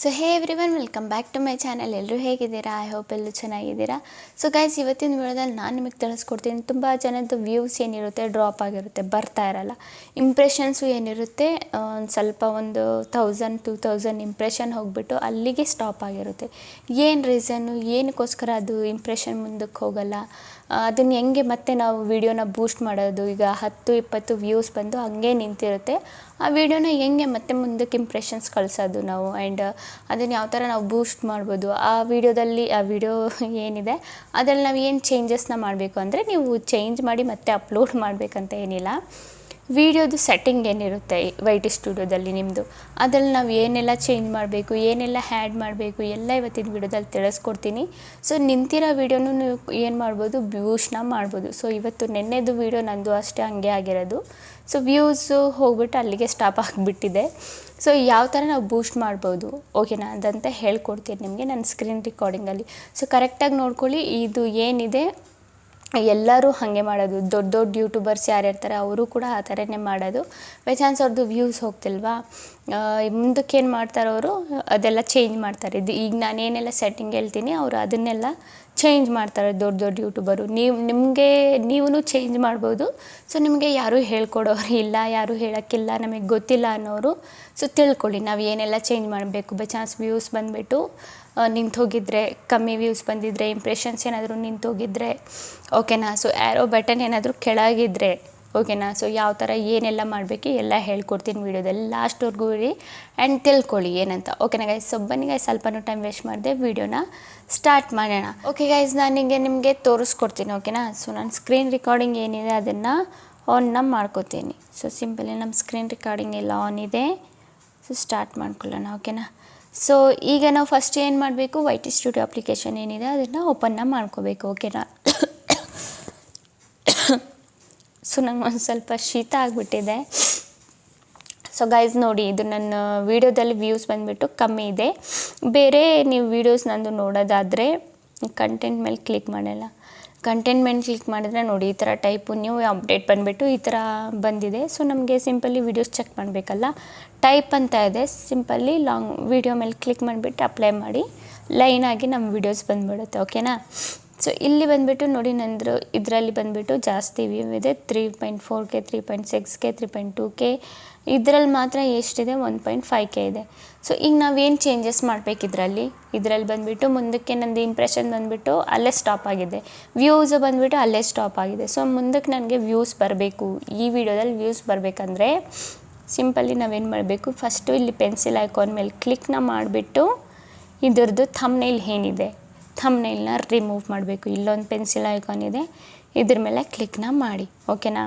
So hey everyone welcome back to my channel. ಎಲ್ಲರೂ ಹೇಗಿದ್ದೀರಾ? I hope ಎಲ್ಲರೂ ಚೆನ್ನಾಗಿದ್ದೀರಾ. ಸೊ ಗೈಸ್, ಇವತ್ತಿನ ವಿಡಿಯೋದಲ್ಲಿ ನಾನು ನಿಮಗೆ ತಿಳಿಸ್ಕೊಡ್ತೀನಿ. ತುಂಬ ಜನದ್ದು ವ್ಯೂಸ್ ಏನಿರುತ್ತೆ ಡ್ರಾಪ್ ಆಗಿರುತ್ತೆ, ಬರ್ತಾ ಇರಲ್ಲ. ಇಂಪ್ರೆಷನ್ಸು ಏನಿರುತ್ತೆ ಸ್ವಲ್ಪ ಒಂದು 1000-2000 ಇಂಪ್ರೆಷನ್ ಹೋಗಿಬಿಟ್ಟು ಅಲ್ಲಿಗೆ ಸ್ಟಾಪ್ ಆಗಿರುತ್ತೆ. ಏನು ರೀಸನ್ನು, ಏನಕ್ಕೋಸ್ಕರ ಅದು ಇಂಪ್ರೆಷನ್ ಮುಂದಕ್ಕೆ ಹೋಗಲ್ಲ, ಅದನ್ನು ಹೆಂಗೆ ಮತ್ತೆ ನಾವು ವೀಡಿಯೋನ ಬೂಸ್ಟ್ ಮಾಡೋದು? ಈಗ 10-20 ವ್ಯೂಸ್ ಬಂದು ಹಂಗೆ ನಿಂತಿರುತ್ತೆ. ಆ ವಿಡಿಯೋನ ಹೆಂಗೆ ಮತ್ತೆ ಮುಂದಕ್ಕೆ ಇಂಪ್ರೆಷನ್ಸ್ ಕಳಿಸೋದು ನಾವು, ಆ್ಯಂಡ್ ಅದನ್ನು ಯಾವ ಥರ ನಾವು ಬೂಸ್ಟ್ ಮಾಡ್ಬೋದು? ಆ ವಿಡಿಯೋ ಏನಿದೆ ಅದರಲ್ಲಿ ನಾವು ಏನು ಚೇಂಜಸ್ನ ಮಾಡಬೇಕು ಅಂದರೆ, ನೀವು ಚೇಂಜ್ ಮಾಡಿ ಮತ್ತೆ ಅಪ್ಲೋಡ್ ಮಾಡಬೇಕಂತ ಏನಿಲ್ಲ. ವಿಡಿಯೋದು ಸೆಟ್ಟಿಂಗ್ ಏನಿರುತ್ತೆ ವೈಟಿ ಸ್ಟುಡಿಯೋದಲ್ಲಿ ನಿಮ್ಮದು, ಅದರಲ್ಲಿ ನಾವು ಏನೆಲ್ಲ ಚೇಂಜ್ ಮಾಡಬೇಕು, ಏನೆಲ್ಲ ಹ್ಯಾಡ್ ಮಾಡಬೇಕು ಎಲ್ಲ ಇವತ್ತಿನ ವಿಡಿಯೋದಲ್ಲಿ ತಿಳಿಸ್ಕೊಡ್ತೀನಿ. ಸೊ ನಿಂತಿರೋ ವಿಡಿಯೋನು ನೀವು ಏನು ಮಾಡ್ಬೋದು, ಬೂಸ್ಟ್ನ ಮಾಡ್ಬೋದು. ಸೊ ಇವತ್ತು ನೆನ್ನೆದು ವಿಡಿಯೋ ನಂದು ಅಷ್ಟೇ ಹಂಗೆ ಆಗಿರೋದು. ಸೊ ವ್ಯೂಸು ಹೋಗ್ಬಿಟ್ಟು ಅಲ್ಲಿಗೆ ಸ್ಟಾಪ್ ಆಗಿಬಿಟ್ಟಿದೆ. ಸೊ ಯಾವ ಥರ ನಾವು ಬೂಸ್ಟ್ ಮಾಡ್ಬೋದು ಓಕೆನಾ ಅದಂತ ಹೇಳ್ಕೊಡ್ತೀನಿ ನಿಮಗೆ ನನ್ನ ಸ್ಕ್ರೀನ್ ರೆಕಾರ್ಡಿಂಗಲ್ಲಿ. ಸೊ ಕರೆಕ್ಟಾಗಿ ನೋಡ್ಕೊಳ್ಳಿ. ಇದು ಏನಿದೆ ಎಲ್ಲರೂ ಹಾಗೆ ಮಾಡೋದು. ದೊಡ್ಡ ದೊಡ್ಡ ಯೂಟ್ಯೂಬರ್ಸ್ ಯಾರು ಇರ್ತಾರೆ ಅವರು ಕೂಡ ಆ ಥರನೇ ಮಾಡೋದು. ಬೈ ಚಾನ್ಸ್ ಅವ್ರದ್ದು ವ್ಯೂಸ್ ಹೋಗ್ತಿಲ್ವಾ, ಮುಂದಕ್ಕೆ ಏನು ಮಾಡ್ತಾರೆ ಅವರು, ಅದೆಲ್ಲ ಚೇಂಜ್ ಮಾಡ್ತಾರೆ. ಇದು ಈಗ ನಾನೇನೆಲ್ಲ ಸೆಟ್ಟಿಂಗ್ ಹೇಳ್ತೀನಿ ಅವರು ಅದನ್ನೆಲ್ಲ ಚೇಂಜ್ ಮಾಡ್ತಾರೆ ದೊಡ್ಡ ದೊಡ್ಡ ಯೂಟ್ಯೂಬರು. ನೀವು ಚೇಂಜ್ ಮಾಡ್ಬೋದು. ಸೊ ನಿಮಗೆ ಯಾರೂ ಹೇಳ್ಕೊಡೋರು ಇಲ್ಲ, ಯಾರೂ ಹೇಳೋಕ್ಕಿಲ್ಲ, ನಮಗೆ ಗೊತ್ತಿಲ್ಲ ಅನ್ನೋರು ಸೊ ತಿಳ್ಕೊಳ್ಳಿ ನಾವು ಏನೆಲ್ಲ ಚೇಂಜ್ ಮಾಡಬೇಕು. ಬೈ ಚಾನ್ಸ್ ವ್ಯೂಸ್ ಬಂದುಬಿಟ್ಟು ನಿಂತೋಗಿದ್ರೆ, ಕಮ್ಮಿ ವ್ಯೂಸ್ ಬಂದಿದ್ದರೆ, ಇಂಪ್ರೆಷನ್ಸ್ ಏನಾದರೂ ನಿಂತೋಗಿದ್ರೆ ಓಕೆನಾ. ಸೊ ಆ್ಯರೋ ಬಟನ್ ಏನಾದರೂ ಕೆಳಗಿದ್ರೆ ಓಕೆನಾ. ಸೊ ಯಾವ ಥರ ಏನೆಲ್ಲ ಮಾಡಬೇಕು ಎಲ್ಲ ಹೇಳ್ಕೊಡ್ತೀನಿ ವೀಡಿಯೋದಲ್ಲಿ, ಲಾಸ್ಟ್ವರೆಗೂ ಇರಿ ಆ್ಯಂಡ್ ತಿಳ್ಕೊಳ್ಳಿ ಏನಂತ ಓಕೆನಾ ಗೈಸ್. ಸೊ ಬನ್ನಿ ಗೈಸ್, ಸ್ವಲ್ಪನೂ ಟೈಮ್ ವೇಸ್ಟ್ ಮಾಡಿದೆ, ವೀಡಿಯೋನ ಸ್ಟಾರ್ಟ್ ಮಾಡೋಣ. ಓಕೆ ಗೈಸ್, ನಾನೀಗ ನಿಮಗೆ ತೋರಿಸ್ಕೊಡ್ತೀನಿ ಓಕೆನಾ. ಸೊ ನಾನು ಸ್ಕ್ರೀನ್ ರೆಕಾರ್ಡಿಂಗ್ ಏನಿದೆ ಅದನ್ನು ಆನ್ನ ಮಾಡ್ಕೋತೀನಿ. ಸೊ ಸಿಂಪಲಿ ನಮ್ಮ ಸ್ಕ್ರೀನ್ ರೆಕಾರ್ಡಿಂಗ್ ಎಲ್ಲ ಆನ್ ಇದೆ. ಸೊ ಸ್ಟಾರ್ಟ್ ಮಾಡ್ಕೊಳ್ಳೋಣ ಓಕೆನಾ. ಸೊ ಈಗ ನಾವು ಫಸ್ಟ್ ಏನು ಮಾಡಬೇಕು, ವೈಟಿ ಸ್ಟುಡಿಯೋ ಅಪ್ಲಿಕೇಶನ್ ಏನಿದೆ ಅದನ್ನು ಓಪನ್ನ ಮಾಡ್ಕೋಬೇಕು ಓಕೆನಾ. ಸೊ ನಂಗೆ ಒಂದು ಸ್ವಲ್ಪ ಶೀತ ಆಗಿಬಿಟ್ಟಿದೆ. ಸೊ ಗೈಸ್ ನೋಡಿ, ಇದು ನನ್ನ ವೀಡಿಯೋದಲ್ಲಿ ವ್ಯೂಸ್ ಬಂದುಬಿಟ್ಟು ಕಮ್ಮಿ ಇದೆ. ಬೇರೆ ನೀವು ವೀಡಿಯೋಸ್ ನಂದು ನೋಡೋದಾದರೆ ಕಂಟೆಂಟ್ ಮೇಲೆ ಕ್ಲಿಕ್ ಮಾಡಲ್ಲ. ಕಂಟೆಂಟ್ ಮೇಲೆ ಕ್ಲಿಕ್ ಮಾಡಿದ್ರೆ ನೋಡಿ ಈ ಥರ ಟೈಪು ನೀವು ಅಪ್ಡೇಟ್ ಬಂದುಬಿಟ್ಟು ಈ ಥರ ಬಂದಿದೆ. ಸೊ ನಮಗೆ ಸಿಂಪಲ್ಲಿ ವೀಡಿಯೋಸ್ ಚೆಕ್ ಮಾಡಬೇಕಲ್ಲ, ಟೈಪ್ ಅಂತ ಇದೆ. ಸಿಂಪಲ್ಲಿ ಲಾಂಗ್ ವೀಡಿಯೋ ಮೇಲೆ ಕ್ಲಿಕ್ ಮಾಡಿಬಿಟ್ಟು ಅಪ್ಲೈ ಮಾಡಿ ಲೈನಾಗಿ ನಮ್ಮ ವೀಡಿಯೋಸ್ ಬಂದುಬಿಡುತ್ತೆ ಓಕೆನಾ. ಸೊ ಇಲ್ಲಿ ಬಂದುಬಿಟ್ಟು ನೋಡಿ ನಂದು ಇದರಲ್ಲಿ ಬಂದುಬಿಟ್ಟು ಜಾಸ್ತಿ ವ್ಯೂ ಇದೆ, 3.4K, 3.6K, 3.2K. ಇದರಲ್ಲಿ ಮಾತ್ರ ಎಷ್ಟಿದೆ, 1.5K ಇದೆ. ಸೊ ಈಗ ನಾವೇನು ಚೇಂಜಸ್ ಮಾಡಬೇಕು ಇದರಲ್ಲಿ ಬಂದುಬಿಟ್ಟು ಮುಂದಕ್ಕೆ ನಂದು ಇಂಪ್ರೆಷನ್ ಬಂದುಬಿಟ್ಟು ಅಲ್ಲೇ ಸ್ಟಾಪ್ ಆಗಿದೆ, ವ್ಯೂಸ್ ಬಂದುಬಿಟ್ಟು ಅಲ್ಲೇ ಸ್ಟಾಪ್ ಆಗಿದೆ. ಸೊ ಮುಂದಕ್ಕೆ ನನಗೆ ವ್ಯೂಸ್ ಬರಬೇಕು, ಈ ವಿಡಿಯೋದಲ್ಲಿ ವ್ಯೂಸ್ ಬರಬೇಕಂದ್ರೆ ಸಿಂಪಲ್ಲಿ ನಾವೇನು ಮಾಡಬೇಕು, ಫಸ್ಟು ಇಲ್ಲಿ ಪೆನ್ಸಿಲ್ ಐಕಾನ್ ಮೇಲೆ ಕ್ಲಿಕ್ನ ಮಾಡಿಬಿಟ್ಟು ಇದ್ರದ್ದು ಥಂಬ್ನೇಲ್ ಏನಿದೆ ಥಂಬ್ನೇಲ್ನ ರಿಮೂವ್ ಮಾಡಬೇಕು. ಇಲ್ಲೊಂದು ಪೆನ್ಸಿಲ್ ಐಕಾನ್ ಇದೆ, ಇದ್ರ ಮೇಲೆ ಕ್ಲಿಕ್ನ ಮಾಡಿ ಓಕೆನಾ.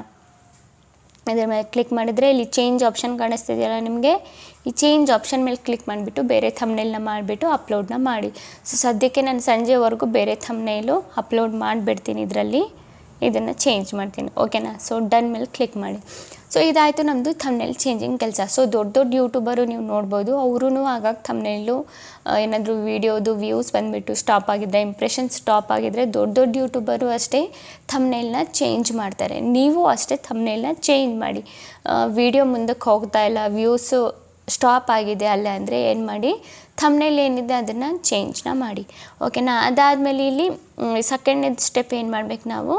ಇದ್ರ ಮೇಲೆ ಕ್ಲಿಕ್ ಮಾಡಿದರೆ ಇಲ್ಲಿ ಚೇಂಜ್ ಆಪ್ಷನ್ ಕಾಣಿಸ್ತಿದೆಯಲ್ಲ ನಿಮಗೆ, ಈ ಚೇಂಜ್ ಆಪ್ಷನ್ ಮೇಲೆ ಕ್ಲಿಕ್ ಮಾಡಿಬಿಟ್ಟು ಬೇರೆ ಥಂಬ್ನೇಲ್ನ ಮಾಡಿಬಿಟ್ಟು ಅಪ್ಲೋಡ್ನ ಮಾಡಿ. ಸೊ ಸದ್ಯಕ್ಕೆ ನಾನು ಸಂಜೆವರೆಗೂ ಬೇರೆ ಥಂಬ್ನೇಲು ಅಪ್ಲೋಡ್ ಮಾಡಿಬಿಡ್ತೀನಿ, ಇದನ್ನು ಚೇಂಜ್ ಮಾಡ್ತೀನಿ ಓಕೆನಾ. ಸೊ ಡನ್ ಮೇಲೆ ಕ್ಲಿಕ್ ಮಾಡಿ. ಸೊ ಇದಾಯಿತು ನಮ್ಮದು ಥಂಬ್ನೇಲ್ ಚೇಂಜಿಂಗ್ ಕೆಲಸ. ಸೊ ದೊಡ್ಡ ದೊಡ್ಡ ಯೂಟ್ಯೂಬರು ನೀವು ನೋಡ್ಬೋದು, ಅವರೂ ಆಗಾಗ ಥಂಬ್ನೇಲು ಏನಾದರೂ ವೀಡಿಯೋದು ವ್ಯೂಸ್ ಬಂದುಬಿಟ್ಟು ಸ್ಟಾಪ್ ಆಗಿದ್ದರೆ, ಇಂಪ್ರೆಷನ್ ಸ್ಟಾಪ್ ಆಗಿದ್ದರೆ ದೊಡ್ಡ ದೊಡ್ಡ ಯೂಟ್ಯೂಬರು ಅಷ್ಟೇ ಥಂಬ್ನೇಲ್ನ ಚೇಂಜ್ ಮಾಡ್ತಾರೆ. ನೀವು ಅಷ್ಟೇ ಥಂಬ್ನೇಲ್ನ ಚೇಂಜ್ ಮಾಡಿ. ವೀಡಿಯೋ ಮುಂದಕ್ಕೆ ಹೋಗ್ತಾ ಇಲ್ಲ, ವ್ಯೂಸು ಸ್ಟಾಪ್ ಆಗಿದೆ ಅಲ್ಲೇ ಅಂದರೆ ಏನು ಮಾಡಿ, ಥಂಬ್ನೇಲ್ ಏನಿದೆ ಅದನ್ನು ಚೇಂಜ್ನ ಮಾಡಿ ಓಕೆನಾ. ಅದಾದಮೇಲೆ ಇಲ್ಲಿ ಸೆಕೆಂಡ್ ಸ್ಟೆಪ್ ಏನು ಮಾಡಬೇಕು, ನಾವು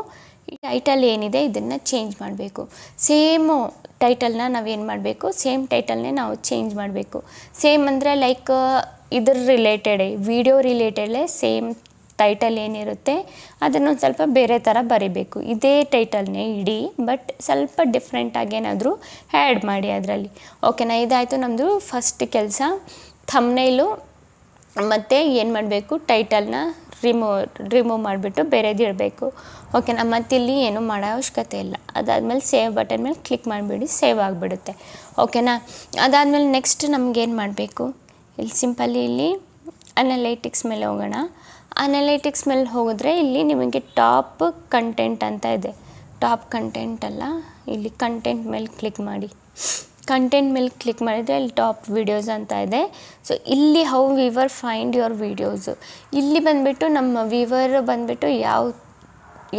ಈ ಟೈಟಲ್ ಏನಿದೆ ಇದನ್ನು ಚೇಂಜ್ ಮಾಡಬೇಕು. ಸೇಮು ಟೈಟಲ್ನ ನಾವೇನು ಮಾಡಬೇಕು, ಸೇಮ್ ಟೈಟಲ್ನೇ ನಾವು ಚೇಂಜ್ ಮಾಡಬೇಕು. ಸೇಮ್ ಅಂದರೆ ಲೈಕ್ ಇದ್ರ ರಿಲೇಟೆಡೇ, ವಿಡಿಯೋ ರಿಲೇಟೆಡೇ ಸೇಮ್ ಟೈಟಲ್ ಏನಿರುತ್ತೆ ಅದನ್ನೊಂದು ಸ್ವಲ್ಪ ಬೇರೆ ಥರ ಬರೀಬೇಕು. ಇದೇ ಟೈಟಲ್ನೇ ಇಡಿ, ಬಟ್ ಸ್ವಲ್ಪ ಡಿಫ್ರೆಂಟಾಗಿ ಏನಾದರೂ ಆ್ಯಡ್ ಮಾಡಿ ಅದರಲ್ಲಿ ಓಕೆನಾ. ಇದಾಯಿತು ನಮ್ಮದು ಫಸ್ಟ್ ಕೆಲಸ. ಥಂಬ್ನೇಲು ಮತ್ತು ಏನು ಮಾಡಬೇಕು, ಟೈಟಲ್ನ ರಿಮೂವ್ ಮಾಡಿಬಿಟ್ಟು ಬೇರೆದು ಇಡಬೇಕು ಓಕೆನಾ. ಮತ್ತಿಲ್ಲಿ ಏನೂ ಮಾಡೋ ಅವಶ್ಯಕತೆ ಇಲ್ಲ. ಅದಾದಮೇಲೆ ಸೇವ್ ಬಟನ್ ಮೇಲೆ ಕ್ಲಿಕ್ ಮಾಡಿಬಿಡಿ, ಸೇವ್ ಆಗಿಬಿಡುತ್ತೆ ಓಕೆನಾ. ಅದಾದಮೇಲೆ ನೆಕ್ಸ್ಟ್ ನಮಗೇನು ಮಾಡಬೇಕು, ಇಲ್ಲಿ ಸಿಂಪಲ್ಲಿ ಇಲ್ಲಿ ಅನಲೈಟಿಕ್ಸ್ ಮೇಲೆ ಹೋಗೋಣ. ಅನಲೈಟಿಕ್ಸ್ ಮೇಲೆ ಹೋಗಿದ್ರೆ ಇಲ್ಲಿ ನಿಮಗೆ ಟಾಪ್ ಕಂಟೆಂಟ್ ಅಂತ ಇದೆ. ಟಾಪ್ ಕಂಟೆಂಟ್ ಅಲ್ಲ, ಇಲ್ಲಿ ಕಂಟೆಂಟ್ ಮೇಲೆ ಕ್ಲಿಕ್ ಮಾಡಿ. ಕಂಟೆಂಟ್ ಮೇಲೆ ಕ್ಲಿಕ್ ಮಾಡಿದರೆ ಇಲ್ಲಿ ಟಾಪ್ ವೀಡಿಯೋಸ್ ಅಂತ ಇದೆ. ಸೊ ಇಲ್ಲಿ how viewer find your videos, ಇಲ್ಲಿ ಬಂದುಬಿಟ್ಟು ನಮ್ಮ ವಿವರ್ ಬಂದುಬಿಟ್ಟು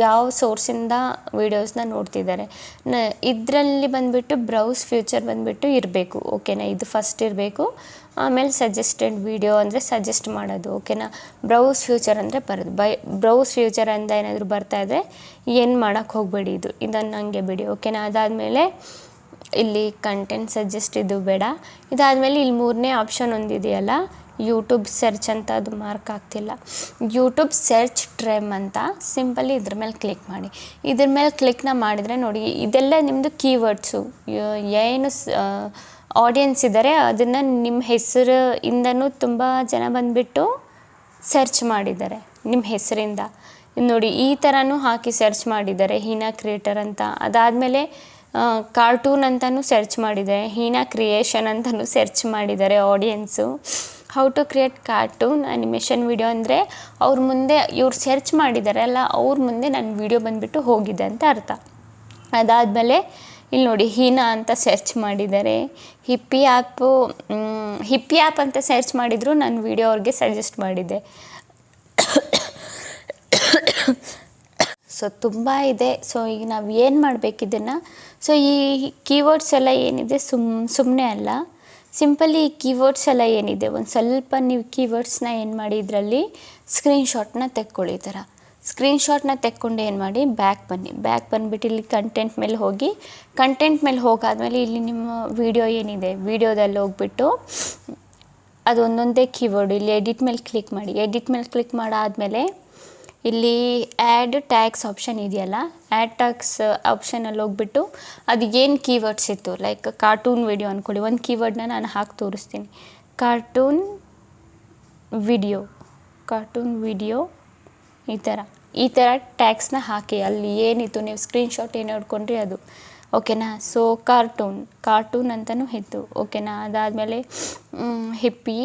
ಯಾವ ಸೋರ್ಸಿಂದ ವೀಡಿಯೋಸ್ನ ನೋಡ್ತಿದ್ದಾರೆ ಇದರಲ್ಲಿ ಬಂದುಬಿಟ್ಟು ಬ್ರೌಸ್ ಫ್ಯೂಚರ್ ಬಂದುಬಿಟ್ಟು ಇರಬೇಕು ಓಕೆನಾ. ಇದು ಫಸ್ಟ್ ಇರಬೇಕು. ಆಮೇಲೆ ಸಜೆಸ್ಟೆಡ್ ವಿಡಿಯೋ ಅಂದರೆ ಸಜೆಸ್ಟ್ ಮಾಡೋದು, ಓಕೆನಾ. ಬ್ರೌಸ್ ಫ್ಯೂಚರ್ ಅಂದರೆ ಬರೋದು. ಬ್ರೌಸ್ ಫ್ಯೂಚರ್ ಅಂತ ಏನಾದರೂ ಬರ್ತಾಯಿದ್ರೆ ಏನು ಮಾಡೋಕ್ಕೆ ಹೋಗಬೇಡಿ, ಇದನ್ನು ಹಂಗೆ ಬಿಡಿ, ಓಕೆನಾ. ಅದಾದಮೇಲೆ ಇಲ್ಲಿ ಕಂಟೆಂಟ್ ಸಜೆಸ್ಟ್ ಇದು ಬೇಡ. ಇದಾದಮೇಲೆ ಇಲ್ಲಿ 3ನೇ ಆಪ್ಷನ್ ಒಂದಿದೆಯಲ್ಲ, ಯೂಟ್ಯೂಬ್ ಸರ್ಚ್ ಅಂತ, ಅದು ಮಾರ್ಕ್ ಆಗ್ತಿಲ್ಲ. ಯೂಟ್ಯೂಬ್ ಸರ್ಚ್ ಟ್ರೆಮ್ ಅಂತ ಸಿಂಪಲಿ ಇದ್ರ ಮೇಲೆ ಕ್ಲಿಕ್ ಮಾಡಿ. ಇದ್ರ ಮೇಲೆ ಕ್ಲಿಕ್ನ ಮಾಡಿದರೆ ನೋಡಿ, ಇದೆಲ್ಲ ನಿಮ್ಮದು ಕೀವರ್ಡ್ಸು. ಏನು ಆಡಿಯನ್ಸ್ ಇದ್ದಾರೆ ಅದನ್ನು ನಿಮ್ಮ ಹೆಸರಿಂದನೂ ತುಂಬ ಜನ ಬಂದುಬಿಟ್ಟು ಸರ್ಚ್ ಮಾಡಿದ್ದಾರೆ, ನಿಮ್ಮ ಹೆಸರಿಂದ. ನೋಡಿ ಈ ಥರನೂ ಹಾಕಿ ಸರ್ಚ್ ಮಾಡಿದ್ದಾರೆ, ಹೀನಾ ಕ್ರಿಯೇಟರ್ ಅಂತ. ಅದಾದಮೇಲೆ ಕಾರ್ಟೂನ್ ಅಂತಲೂ ಸರ್ಚ್ ಮಾಡಿದ್ದಾರೆ, ಹೀನಾ ಕ್ರಿಯೇಷನ್ ಅಂತಲೂ ಸರ್ಚ್ ಮಾಡಿದ್ದಾರೆ audience. How to create cartoon animation video ಅಂದರೆ ಅವ್ರ ಮುಂದೆ ಇವ್ರು ಸರ್ಚ್ ಮಾಡಿದ್ದಾರೆ ಅಲ್ಲ, ಅವ್ರ ಮುಂದೆ ನನ್ನ ವಿಡಿಯೋ ಬಂದುಬಿಟ್ಟು ಹೋಗಿದೆ ಅಂತ ಅರ್ಥ. ಅದಾದಮೇಲೆ ಇಲ್ಲಿ ನೋಡಿ ಹೀನಾ ಅಂತ ಸರ್ಚ್ ಮಾಡಿದ್ದಾರೆ. ಹಿಪ್ಪಿ ಆ್ಯಪ್ ಅಂತ ಸರ್ಚ್ ಮಾಡಿದ್ರು ನನ್ನ ವಿಡಿಯೋ ಅವ್ರಿಗೆ ಸಜೆಸ್ಟ್ ಮಾಡಿದ್ದೆ. ಸೊ ತುಂಬ ಇದೆ. ಸೊ ಈಗ ನಾವು ಏನು ಮಾಡಬೇಕು ಇದನ್ನು, ಸೊ ಈ ಕೀವರ್ಡ್ಸ್ ಎಲ್ಲ ಏನಿದೆ ಸುಮ್ಮನೆ ಅಲ್ಲ, ಸಿಂಪಲಿ ಈ ಕೀವರ್ಡ್ಸ್ ಎಲ್ಲ ಏನಿದೆ ಒಂದು ಸ್ವಲ್ಪ ನೀವು ಕೀವರ್ಡ್ಸ್ನ ಏನು ಮಾಡಿ ಇದರಲ್ಲಿ ಸ್ಕ್ರೀನ್ಶಾಟ್ನ ತೆಕ್ಕೊಳ್ಳಿ. ಈ ಥರ ಸ್ಕ್ರೀನ್ಶಾಟ್ನ ತೆಕ್ಕೊಂಡು ಏನು ಮಾಡಿ ಬ್ಯಾಕ್ ಬಂದುಬಿಟ್ಟು ಇಲ್ಲಿ ಕಂಟೆಂಟ್ ಮೇಲೆ ಹೋಗಿ, ಕಂಟೆಂಟ್ ಮೇಲೆ ಹೋಗಾದ್ಮೇಲೆ ಇಲ್ಲಿ ನಿಮ್ಮ ವಿಡಿಯೋ ಏನಿದೆ ವಿಡಿಯೋದಲ್ಲಿ ಹೋಗ್ಬಿಟ್ಟು ಅದು ಒಂದೊಂದೇ ಕೀವರ್ಡ್ ಇಲ್ಲಿ ಎಡಿಟ್ ಮೇಲೆ ಕ್ಲಿಕ್ ಮಾಡಿ. ಎಡಿಟ್ ಮೇಲೆ ಕ್ಲಿಕ್ ಮಾಡಾದಮೇಲೆ ಇಲ್ಲಿ ಆ್ಯಡ್ ಟ್ಯಾಗ್ಸ್ ಆಪ್ಷನ್ ಇದೆಯಲ್ಲ, ಆ್ಯಡ್ ಟ್ಯಾಗ್ಸ್ ಆಪ್ಷನಲ್ಲಿ ಹೋಗ್ಬಿಟ್ಟು ಅದು ಏನು ಕೀವರ್ಡ್ಸ್ ಇತ್ತು, ಲೈಕ್ ಕಾರ್ಟೂನ್ ವಿಡಿಯೋ ಅಂದ್ಕೊಳ್ಳಿ, ಒಂದು ಕೀವರ್ಡ್ನ ನಾನು ಹಾಕಿ ತೋರಿಸ್ತೀನಿ. ಕಾರ್ಟೂನ್ ವಿಡಿಯೋ ಈ ಥರ ಟ್ಯಾಗ್ಸ್ನ ಹಾಕಿ, ಅಲ್ಲಿ ಏನಿತ್ತು ನೀವು ಸ್ಕ್ರೀನ್ಶಾಟ್ ಏನು ನೋಡ್ಕೊಂಡ್ರಿ ಅದು, ಓಕೆನಾ. ಸೊ ಕಾರ್ಟೂನ್ ಅಂತಲೂ ಇತ್ತು, ಓಕೆನಾ. ಅದಾದಮೇಲೆ ಹಿಪ್ಪಿ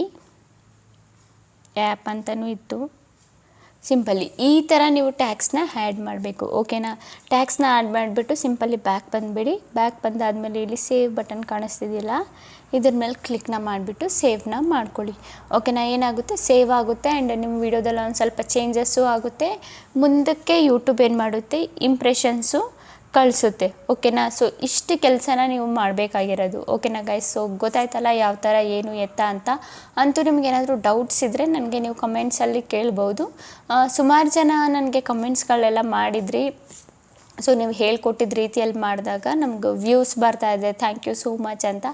ಆ್ಯಪ್ ಅಂತಲೂ ಇತ್ತು. ಸಿಂಪಲಿ ಈ ಥರ ನೀವು ಟ್ಯಾಗ್ಸ್ನ ಆ್ಯಡ್ ಮಾಡಬೇಕು, ಓಕೆನಾ. ಟ್ಯಾಗ್ಸ್ನ ಆ್ಯಡ್ ಮಾಡಿಬಿಟ್ಟು ಸಿಂಪಲಿ ಬ್ಯಾಕ್ ಬಂದುಬಿಡಿ. ಬ್ಯಾಕ್ ಬಂದಾದಮೇಲೆ ಇಲ್ಲಿ ಸೇವ್ ಬಟನ್ ಕಾಣಿಸ್ತಿದೆಯಲ್ಲ, ಇದ್ರ ಮೇಲೆ ಕ್ಲಿಕ್ನ ಮಾಡಿಬಿಟ್ಟು ಸೇವ್ನ ಮಾಡ್ಕೊಳ್ಳಿ, ಓಕೆನಾ. ಏನಾಗುತ್ತೆ ಸೇವ್ ಆಗುತ್ತೆ ಆ್ಯಂಡ್ ನಿಮ್ಮ ವಿಡಿಯೋದಲ್ಲಿ ಒಂದು ಸ್ವಲ್ಪ ಚೇಂಜಸ್ಸು ಆಗುತ್ತೆ. ಮುಂದಕ್ಕೆ ಯೂಟ್ಯೂಬ್ ಏನು ಮಾಡುತ್ತೆ, ಇಂಪ್ರೆಷನ್ಸು ಕಳಿಸುತ್ತೆ, ಓಕೆನಾ. ಸೊ ಇಷ್ಟು ಕೆಲಸನ ನೀವು ಮಾಡಬೇಕಾಗಿರೋದು, ಓಕೆನಾ ಗೈಸ್. ಸೊ ಗೊತ್ತಾಯ್ತಲ್ಲ ಯಾವ ಥರ ಏನು ಎತ್ತ ಅಂತ. ಅಂತೂ ನಿಮಗೇನಾದರೂ ಡೌಟ್ಸ್ ಇದ್ದರೆ ನನಗೆ ನೀವು ಕಮೆಂಟ್ಸಲ್ಲಿ ಕೇಳ್ಬೋದು. ಸುಮಾರು ಜನ ನನಗೆ ಕಮೆಂಟ್ಸ್ಗಳೆಲ್ಲ ಮಾಡಿದ್ರಿ. ಸೊ ನೀವು ಹೇಳ್ಕೊಟ್ಟಿದ್ದ ರೀತಿಯಲ್ಲಿ ಮಾಡಿದಾಗ ನಮ್ಗೆ ವ್ಯೂಸ್ ಬರ್ತಾಯಿದೆ, ಥ್ಯಾಂಕ್ ಯು ಸೋ ಮಚ್ ಅಂತ.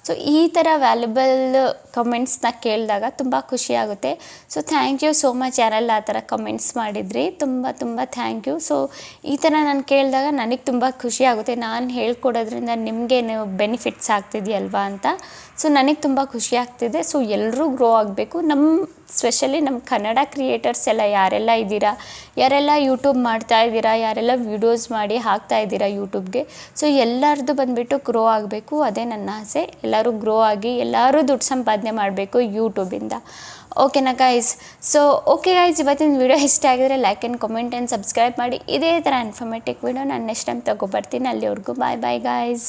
ಸೊ ಈ ಥರ ವ್ಯಾಲ್ಯುಬಲ್ ಕಮೆಂಟ್ಸ್ನ ಕೇಳಿದಾಗ ತುಂಬ ಖುಷಿಯಾಗುತ್ತೆ. So thank you so much ಯಾರೆಲ್ಲ ಆ ಥರ ಕಮೆಂಟ್ಸ್ ಮಾಡಿದ್ರಿ, ತುಂಬ ಥ್ಯಾಂಕ್ ಯು. ಸೊ ಈ ಥರ ನಾನು ಕೇಳಿದಾಗ ನನಗೆ ತುಂಬ ಖುಷಿಯಾಗುತ್ತೆ, ನಾನು ಹೇಳ್ಕೊಡೋದ್ರಿಂದ ನಿಮಗೇನು ಬೆನಿಫಿಟ್ಸ್ ಆಗ್ತಿದೆಯಲ್ವಾ ಅಂತ. ಸೊ ನನಗೆ ತುಂಬ ಖುಷಿ ಆಗ್ತಿದೆ. ಸೊ ಎಲ್ಲರೂ ಗ್ರೋ ಆಗಬೇಕು. ಸ್ಪೆಷಲಿ ನಮ್ಮ ಕನ್ನಡ ಕ್ರಿಯೇಟರ್ಸ್ ಎಲ್ಲ ಯಾರೆಲ್ಲ ಇದ್ದೀರಾ, ಯಾರೆಲ್ಲ ಯೂಟ್ಯೂಬ್ ಮಾಡ್ತಾ ಇದ್ದೀರಾ, ಯಾರೆಲ್ಲ ವೀಡಿಯೋಸ್ ಮಾಡಿ ಹಾಕ್ತಾ ಇದ್ದೀರಾ ಯೂಟ್ಯೂಬ್ಗೆ, ಸೊ ಎಲ್ಲರದ್ದು ಬಂದುಬಿಟ್ಟು ಗ್ರೋ ಆಗಬೇಕು, ಅದೇ ನನ್ನ ಆಸೆ. ಎಲ್ಲರೂ ಗ್ರೋ ಆಗಿ ಎಲ್ಲರೂ ದುಡ್ಡು ಸಂಪಾದನೆ ಮಾಡಬೇಕು ಯೂಟ್ಯೂಬಿಂದ, ಓಕೆನಾ ಗೈಸ್. ಸೊ ಓಕೆ ಗೈಸ್, ಇವತ್ತಿನ ವೀಡಿಯೋ ಇಷ್ಟ ಆಗಿದ್ರೆ like and comment and subscribe ಮಾಡಿ. ಇದೇ ಥರ ಇನ್ಫಾರ್ಮೇಟಿವ್ ವೀಡಿಯೋ ನಾನು ನೆಕ್ಸ್ಟ್ ಟೈಮ್ ತೊಗೊಬರ್ತೀನಿ. ಅಲ್ಲಿವರೆಗೂ ಬಾಯ್ ಗೈಸ್.